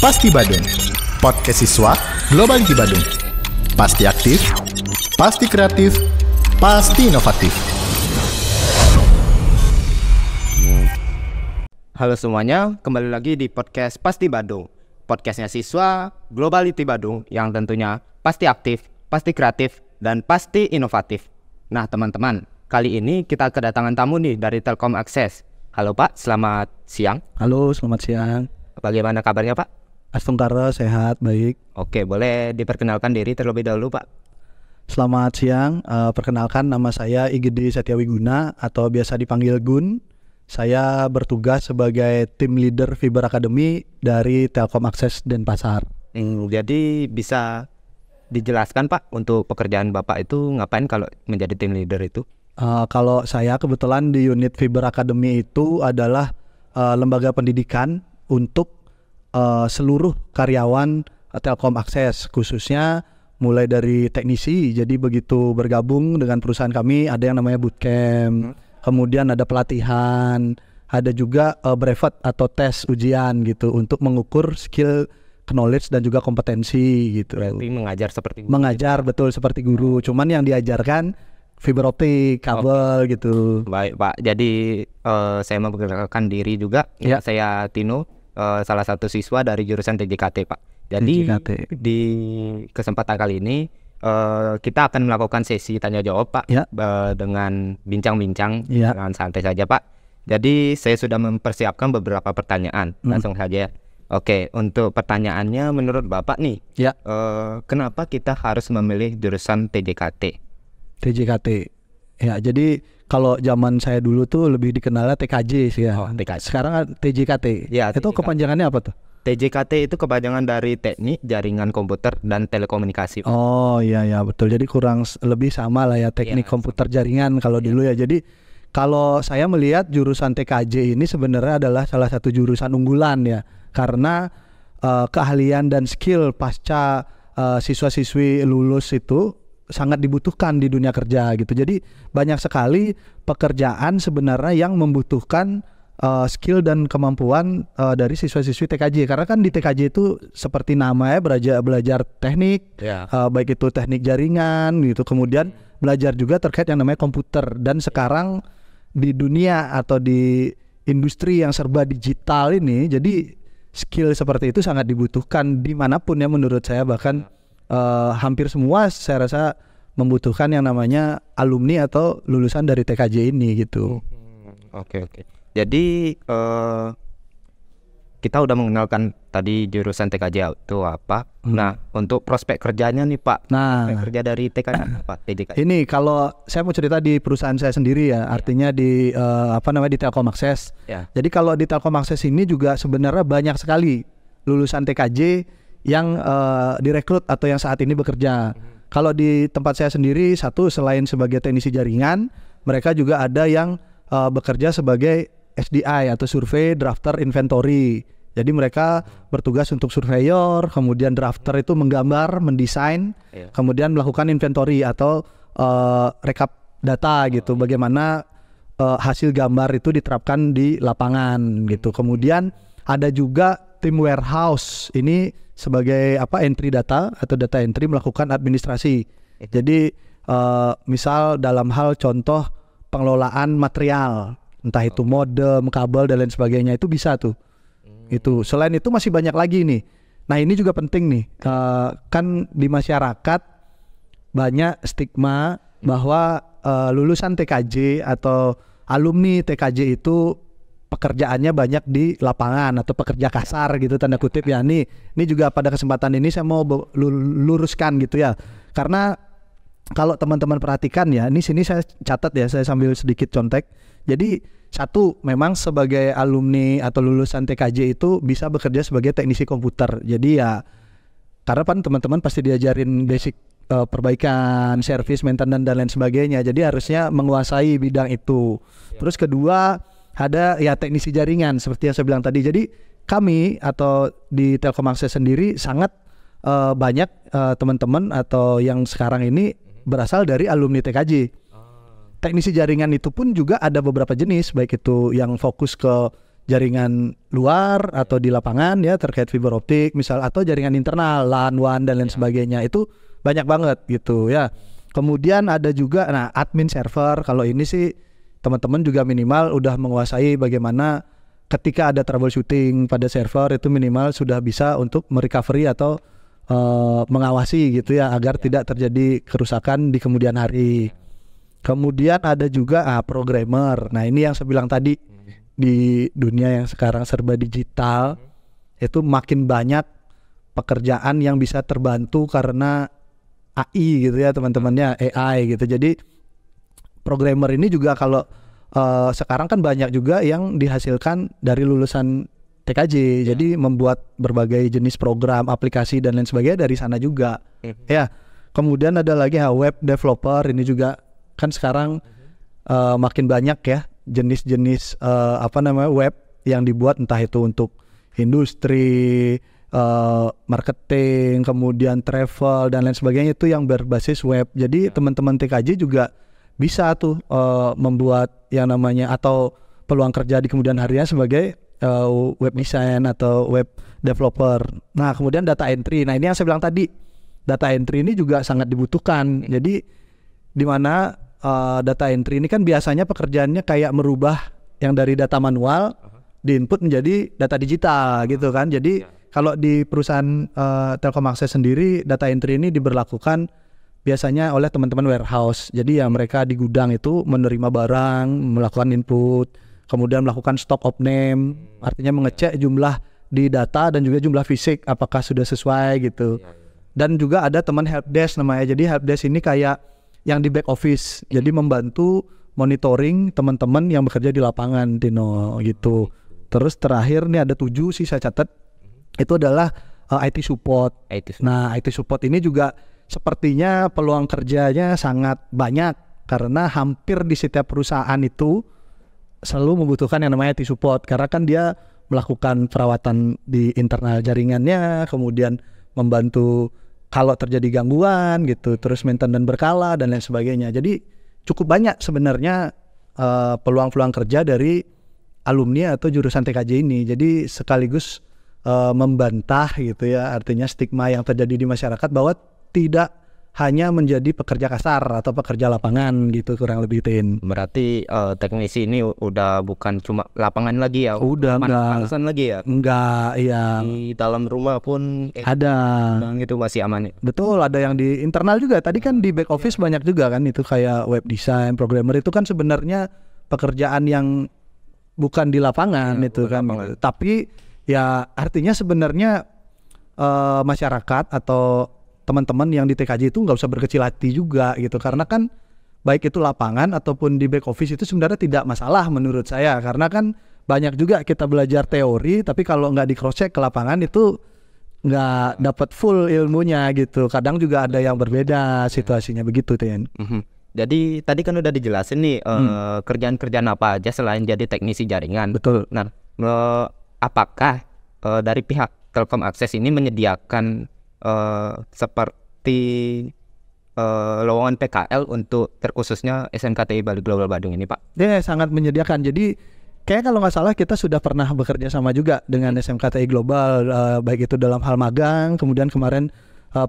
Pasti Badung, podcast siswa Global IT Badung. Pasti aktif, pasti kreatif, pasti inovatif. Halo semuanya, kembali lagi di podcast Pasti Badung. Podcastnya siswa Global IT Badung yang tentunya pasti aktif, pasti kreatif, dan pasti inovatif. Nah teman-teman, kali ini kita kedatangan tamu nih dari Telkom Akses. Halo Pak, selamat siang. Halo, selamat siang. Bagaimana kabarnya Pak? Astungkara, sehat, baik. Oke, boleh diperkenalkan diri terlebih dahulu Pak. Selamat siang, perkenalkan nama saya IGD Setiawiguna atau biasa dipanggil Gun. Saya bertugas sebagai tim leader Fiber Academy dari Telkom Akses Denpasar. Jadi bisa dijelaskan Pak untuk pekerjaan Bapak itu ngapain kalau menjadi tim leader itu? Kalau saya kebetulan di unit Fiber Academy itu adalah lembaga pendidikan untuk seluruh karyawan Telkom Akses, khususnya mulai dari teknisi. Jadi begitu bergabung dengan perusahaan kami ada yang namanya bootcamp, kemudian ada pelatihan, ada juga brevet atau tes ujian gitu untuk mengukur skill, knowledge dan juga kompetensi gitu. Berarti mengajar seperti guru. Mengajar betul seperti guru, cuman yang diajarkan fiber optik, kabel gitu. Baik Pak, jadi saya memperkenalkan diri juga. Ya. Saya Tino, salah satu siswa dari jurusan TJKT Pak. Jadi TJKT. di kesempatan kali ini kita akan melakukan sesi tanya jawab Pak, Ya. dengan bincang-bincang Ya. dengan santai saja Pak. Jadi saya sudah mempersiapkan beberapa pertanyaan, langsung saja. Oke, untuk pertanyaannya menurut Bapak nih, Ya. kenapa kita harus memilih jurusan TJKT? TJKT. Ya, jadi kalau zaman saya dulu tuh lebih dikenalnya TKJ sih ya. Oh, TKJ. Sekarang TJKT. Ya, Itu TJKT. kepanjangannya apa tuh? TJKT itu kepanjangan dari Teknik Jaringan Komputer dan Telekomunikasi. Oh iya ya betul. Jadi kurang lebih sama lah ya teknik Ya, komputer jaringan kalau dulu ya. Jadi kalau saya melihat jurusan TKJ ini sebenarnya adalah salah satu jurusan unggulan ya. Karena keahlian dan skill pasca siswa-siswi lulus itu sangat dibutuhkan di dunia kerja gitu. Jadi banyak sekali pekerjaan sebenarnya yang membutuhkan skill dan kemampuan dari siswa-siswi TKJ. Karena kan di TKJ itu seperti namanya belajar teknik, Ya. baik itu teknik jaringan gitu. Kemudian belajar juga terkait yang namanya komputer. Dan sekarang di dunia atau di industri yang serba digital ini, jadi skill seperti itu sangat dibutuhkan dimanapun ya menurut saya. Bahkan hampir semua saya rasa membutuhkan yang namanya alumni atau lulusan dari TKJ ini gitu. Oke. Jadi kita udah mengenalkan tadi jurusan TKJ itu apa. Nah, untuk prospek kerjanya nih Pak, Nah, prospek kerja dari TKJ apa? TJKT. ini kalau saya mau cerita di perusahaan saya sendiri ya, artinya di di Telkom Akses. Ya. Jadi kalau di Telkom Akses ini juga sebenarnya banyak sekali lulusan TKJ yang direkrut atau yang saat ini bekerja. Kalau di tempat saya sendiri, satu selain sebagai teknisi jaringan, mereka juga ada yang bekerja sebagai SDI atau Survey Drafter Inventory. Jadi mereka bertugas untuk surveyor, kemudian drafter itu menggambar, mendesain, kemudian melakukan inventory atau rekap data gitu. Bagaimana hasil gambar itu diterapkan di lapangan gitu. Kemudian ada juga tim warehouse, ini sebagai entry data atau data entry, melakukan administrasi. Jadi misal dalam hal contoh pengelolaan material, entah itu modem, kabel dan lain sebagainya, itu bisa tuh. Itu selain itu masih banyak lagi nih. Nah ini juga penting nih, kan di masyarakat banyak stigma bahwa lulusan TKJ atau alumni TKJ itu pekerjaannya banyak di lapangan atau pekerja kasar gitu tanda kutip ya. Ini juga pada kesempatan ini saya mau luruskan gitu ya. Karena kalau teman-teman perhatikan ya, ini sini saya catat ya, saya sambil sedikit contek. Jadi satu, memang sebagai alumni atau lulusan TKJ itu bisa bekerja sebagai teknisi komputer. Jadi ya karena kan teman-teman pasti diajarin basic perbaikan, service, maintenance dan lain sebagainya. Jadi harusnya menguasai bidang itu. Terus kedua, ada ya teknisi jaringan seperti yang saya bilang tadi. Jadi kami atau di Telkom Akses sendiri sangat banyak teman-teman atau yang sekarang ini berasal dari alumni TKJ. Teknisi jaringan itu pun juga ada beberapa jenis, baik itu yang fokus ke jaringan luar atau di lapangan ya terkait fiber optik misal, atau jaringan internal LAN, WAN dan lain sebagainya. Itu banyak banget gitu ya. Kemudian ada juga admin server. Kalau ini sih teman-teman juga minimal udah menguasai bagaimana ketika ada troubleshooting pada server itu minimal sudah bisa untuk merecovery atau mengawasi gitu ya agar tidak terjadi kerusakan di kemudian hari. Kemudian ada juga programmer. Nah ini yang saya bilang tadi, di dunia yang sekarang serba digital itu makin banyak pekerjaan yang bisa terbantu karena AI gitu ya teman-temannya, AI gitu. Jadi programmer ini juga kalau sekarang kan banyak juga yang dihasilkan dari lulusan TKJ. Jadi membuat berbagai jenis program, aplikasi dan lain sebagainya dari sana juga. Ya. Kemudian ada lagi web developer. Ini juga kan sekarang makin banyak ya jenis-jenis web yang dibuat, entah itu untuk industri, marketing, kemudian travel dan lain sebagainya, itu yang berbasis web. Jadi teman-teman TKJ juga bisa tuh membuat yang namanya atau peluang kerja di kemudian harinya sebagai web design atau web developer. Nah kemudian data entry. Nah ini yang saya bilang tadi, data entry ini juga sangat dibutuhkan. Jadi di mana data entry ini kan biasanya pekerjaannya kayak merubah yang dari data manual diinput menjadi data digital gitu kan. Jadi kalau di perusahaan Telkom Akses sendiri, data entry ini diberlakukan biasanya oleh teman-teman warehouse. Jadi ya mereka di gudang itu menerima barang, melakukan input, kemudian melakukan stock of name, artinya mengecek jumlah di data dan juga jumlah fisik apakah sudah sesuai gitu. Dan juga ada teman helpdesk namanya. Jadi helpdesk ini kayak yang di back office, jadi membantu monitoring teman-teman yang bekerja di lapangan, Tino gitu. Terus terakhir nih ada 7 sih saya catat, itu adalah IT support. Nah IT support ini juga sepertinya peluang kerjanya sangat banyak karena hampir di setiap perusahaan itu selalu membutuhkan yang namanya IT support, karena kan dia melakukan perawatan di internal jaringannya, kemudian membantu kalau terjadi gangguan gitu, terus maintenance berkala dan lain sebagainya. Jadi cukup banyak sebenarnya peluang-peluang kerja dari alumni atau jurusan TKJ ini. Jadi sekaligus membantah gitu ya, artinya stigma yang terjadi di masyarakat bahwa tidak hanya menjadi pekerja kasar atau pekerja lapangan gitu, kurang lebih Tin. Berarti teknisi ini udah bukan cuma lapangan lagi ya? Udah enggak. Lagi ya? Enggak, iya. Di dalam rumah pun ada. Itu masih aman ya? Betul, ada yang di internal juga. Tadi kan di back office banyak juga kan, itu kayak web design, programmer itu kan sebenarnya pekerjaan yang bukan di lapangan ya, itu kan. Lapangan. Tapi ya artinya sebenarnya masyarakat atau teman-teman yang di TKJ itu nggak usah berkecil hati juga gitu, karena kan baik itu lapangan ataupun di back office itu sebenarnya tidak masalah menurut saya, karena kan banyak juga kita belajar teori tapi kalau nggak di cross check ke lapangan itu nggak dapat full ilmunya gitu. Kadang juga ada yang berbeda situasinya begitu Tin. Jadi tadi kan udah dijelasin nih kerjaan-kerjaan apa aja selain jadi teknisi jaringan. Betul. Nah apakah dari pihak Telkom Akses ini menyediakan seperti lowongan PKL untuk terkhususnya SMKTI Bali Global Badung ini Pak? Dia sangat menyediakan. Jadi kayak kalau nggak salah kita sudah pernah bekerja sama juga dengan SMKTI Global, baik itu dalam hal magang, kemudian kemarin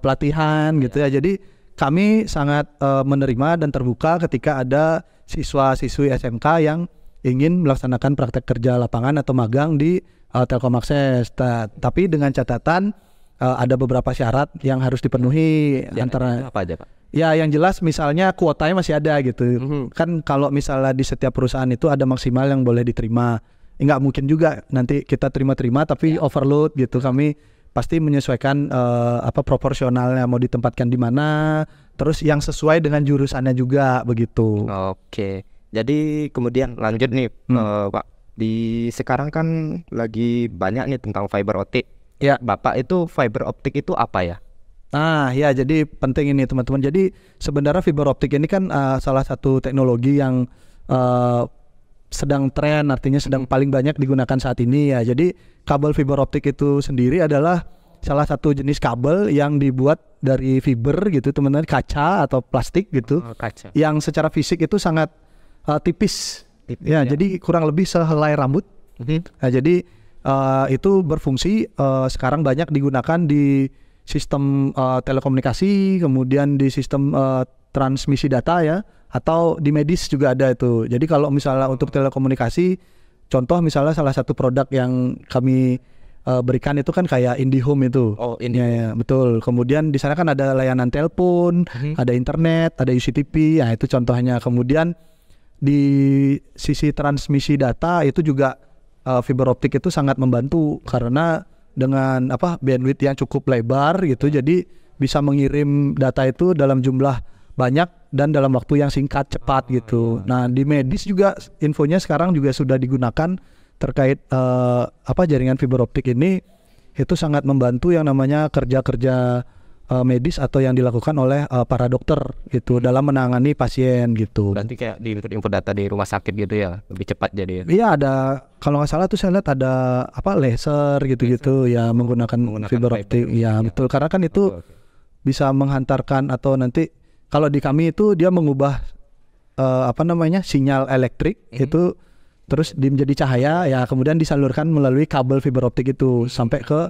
pelatihan gitu ya. Jadi kami sangat menerima dan terbuka ketika ada siswa-siswi SMK yang ingin melaksanakan praktek kerja lapangan atau magang di Telkom Akses. Tapi dengan catatan ada beberapa syarat yang harus dipenuhi. Antara apa aja Pak? Ya yang jelas misalnya kuotanya masih ada gitu. Kan kalau misalnya di setiap perusahaan itu ada maksimal yang boleh diterima. Nggak mungkin juga nanti kita terima-terima tapi overload gitu. Kami pasti menyesuaikan proporsionalnya mau ditempatkan di mana, terus yang sesuai dengan jurusannya juga begitu. Oke. Jadi kemudian lanjut nih Pak. Di sekarang kan lagi banyak nih tentang fiber optik. Ya, Bapak itu fiber optik itu apa ya? Nah, ya jadi penting ini teman-teman. Jadi sebenarnya fiber optik ini kan salah satu teknologi yang sedang tren, artinya sedang paling banyak digunakan saat ini ya. Jadi kabel fiber optik itu sendiri adalah salah satu jenis kabel yang dibuat dari fiber gitu, teman-teman, kaca atau plastik gitu. Kaca. Yang secara fisik itu sangat tipis. Ya, jadi kurang lebih sehelai rambut Nah, jadi itu berfungsi sekarang banyak digunakan di sistem telekomunikasi, kemudian di sistem transmisi data ya, atau di medis juga ada itu. Jadi kalau misalnya untuk telekomunikasi, contoh misalnya salah satu produk yang kami berikan itu kan kayak IndiHome itu. Oh, IndiHome. Ya, betul. Kemudian di sana kan ada layanan telepon, ada internet, ada UCTP. Ya, itu contohnya. Kemudian di sisi transmisi data itu juga fiber optik itu sangat membantu karena dengan bandwidth yang cukup lebar gitu, jadi bisa mengirim data itu dalam jumlah banyak dan dalam waktu yang singkat, cepat gitu. Nah, di medis juga infonya sekarang juga sudah digunakan terkait jaringan fiber optik ini. Itu sangat membantu yang namanya kerja-kerja medis atau yang dilakukan oleh para dokter gitu dalam menangani pasien gitu. Berarti kayak di input data di rumah sakit gitu ya, lebih cepat jadi ya? Iya, ada, kalau nggak salah tuh saya lihat ada laser gitu-gitu ya, menggunakan fiber optik. Iya, betul, karena kan itu bisa menghantarkan atau nanti kalau di kami itu dia mengubah sinyal elektrik itu terus menjadi cahaya ya, kemudian disalurkan melalui kabel fiber optik itu sampai ke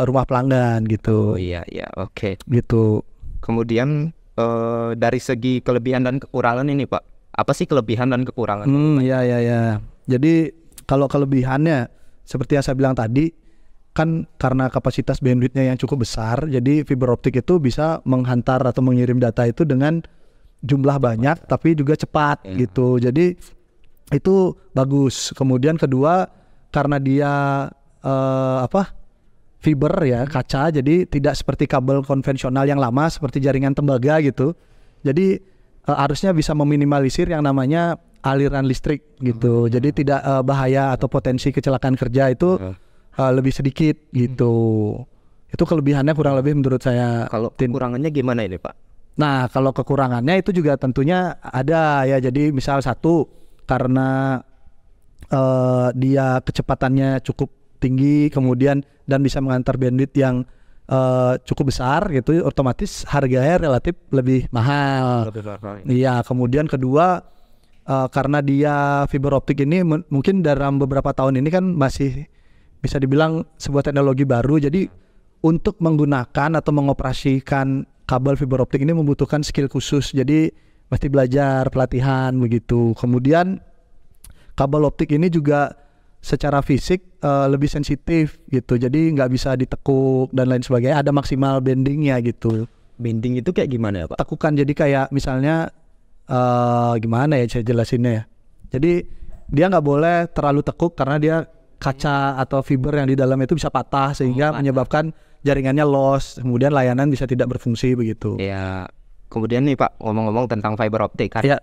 rumah pelanggan gitu. Oh iya, oke. Gitu. Kemudian dari segi kelebihan dan kekurangan ini Pak, apa sih kelebihan dan kekurangan? Ya. Jadi kalau kelebihannya seperti yang saya bilang tadi, kan karena kapasitas bandwidthnya yang cukup besar, jadi fiber optik itu bisa menghantar atau mengirim data itu dengan jumlah banyak tapi juga cepat gitu. Jadi itu bagus. Kemudian kedua, karena dia fiber ya, kaca, jadi tidak seperti kabel konvensional yang lama seperti jaringan tembaga gitu. Jadi harusnya bisa meminimalisir yang namanya aliran listrik gitu. Jadi tidak bahaya atau potensi kecelakaan kerja itu lebih sedikit gitu. Itu kelebihannya kurang lebih menurut saya. Kalau kekurangannya gimana ini Pak? Nah, kalau kekurangannya itu juga tentunya ada ya. Jadi misal satu, karena dia kecepatannya cukup tinggi, kemudian dan bisa mengantar bandwidth yang cukup besar gitu, otomatis harganya relatif lebih mahal. Iya, kemudian kedua, karena dia fiber optik ini mungkin dalam beberapa tahun ini kan masih bisa dibilang sebuah teknologi baru, jadi untuk menggunakan atau mengoperasikan kabel fiber optik ini membutuhkan skill khusus, jadi mesti belajar, pelatihan begitu. Kemudian kabel optik ini juga secara fisik lebih sensitif gitu, jadi nggak bisa ditekuk dan lain sebagainya, ada maksimal bendingnya gitu. Bending itu kayak gimana ya Pak? Tekukan, jadi kayak misalnya gimana ya saya jelasinnya ya, jadi dia nggak boleh terlalu tekuk karena dia kaca atau fiber yang di dalam itu bisa patah sehingga menyebabkan jaringannya loss, kemudian layanan bisa tidak berfungsi begitu. Ya, kemudian nih Pak, ngomong-ngomong tentang fiber optik kan, ya.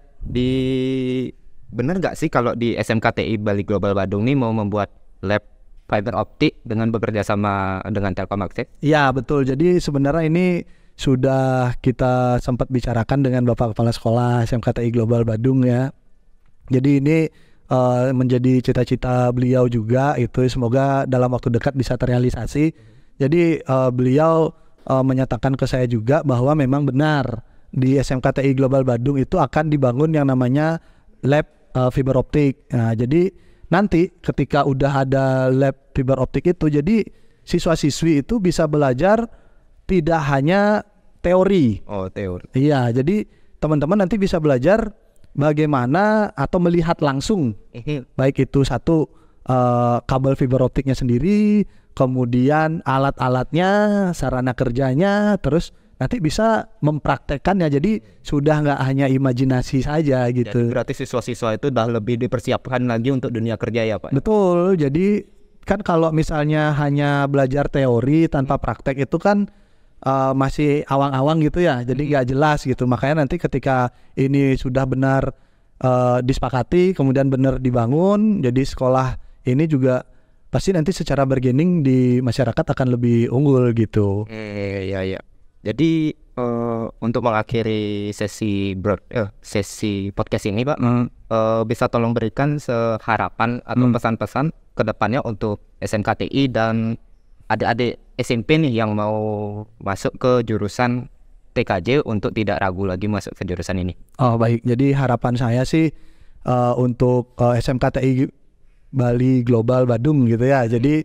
Benar nggak sih kalau di SMKTI Bali Global Badung nih mau membuat lab fiber optik dengan bekerja sama dengan Telkomsel? Iya betul, jadi sebenarnya ini sudah kita sempat bicarakan dengan Bapak Kepala Sekolah SMKTI Global Badung ya. Jadi ini menjadi cita-cita beliau juga, itu semoga dalam waktu dekat bisa terrealisasi. Jadi beliau menyatakan ke saya juga bahwa memang benar di SMKTI Global Badung itu akan dibangun yang namanya lab fiber optik. Nah, jadi nanti ketika udah ada lab fiber optik itu, jadi siswa-siswi itu bisa belajar tidak hanya teori. Oh, teori. Iya, jadi teman-teman nanti bisa belajar bagaimana atau melihat langsung, baik itu satu kabel fiber optiknya sendiri, kemudian alat-alatnya, sarana kerjanya, terus nanti bisa mempraktekkannya. Jadi sudah nggak hanya imajinasi saja gitu. Jadi berarti siswa-siswa itu udah lebih dipersiapkan lagi untuk dunia kerja ya Pak? Betul. Jadi kan kalau misalnya hanya belajar teori tanpa praktek itu kan masih awang-awang gitu ya, jadi nggak jelas gitu. Makanya nanti ketika ini sudah benar disepakati, kemudian benar dibangun, jadi sekolah ini juga pasti nanti secara bargaining di masyarakat akan lebih unggul gitu. Iya. Jadi untuk mengakhiri sesi podcast ini Pak, bisa tolong berikan harapan atau pesan-pesan ke depannya untuk SMKTI dan adik-adik SMP nih yang mau masuk ke jurusan TKJ untuk tidak ragu lagi masuk ke jurusan ini. Oh baik, jadi harapan saya sih untuk SMKTI Bali Global Badung gitu ya. Jadi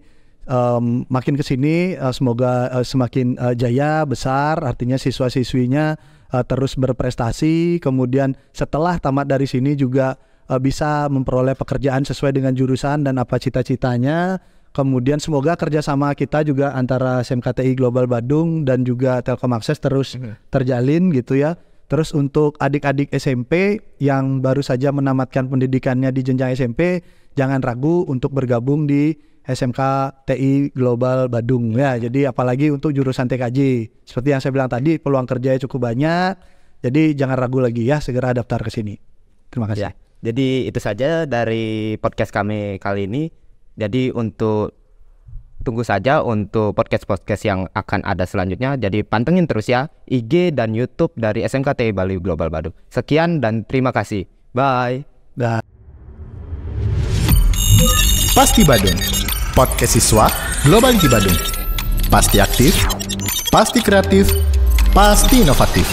makin kesini semoga semakin jaya, besar, artinya siswa-siswinya terus berprestasi, kemudian setelah tamat dari sini juga bisa memperoleh pekerjaan sesuai dengan jurusan dan apa cita-citanya. Kemudian semoga kerjasama kita juga antara SMKTI Global Badung dan juga Telkom Akses terus terjalin gitu ya. Terus untuk adik-adik SMP yang baru saja menamatkan pendidikannya di jenjang SMP, jangan ragu untuk bergabung di SMKTI Global Badung ya. Jadi apalagi untuk jurusan TKJ. Seperti yang saya bilang tadi, peluang kerjanya cukup banyak. Jadi jangan ragu lagi ya, segera daftar ke sini. Terima kasih. Ya, jadi itu saja dari podcast kami kali ini. Jadi tunggu saja untuk podcast-podcast yang akan ada selanjutnya. Jadi pantengin terus ya IG dan YouTube dari SMKTI Bali Global Badung. Sekian dan terima kasih. Bye. Dah. Pasti Badung, podcast siswa Global ITB Badung. Pasti aktif, pasti kreatif, pasti inovatif.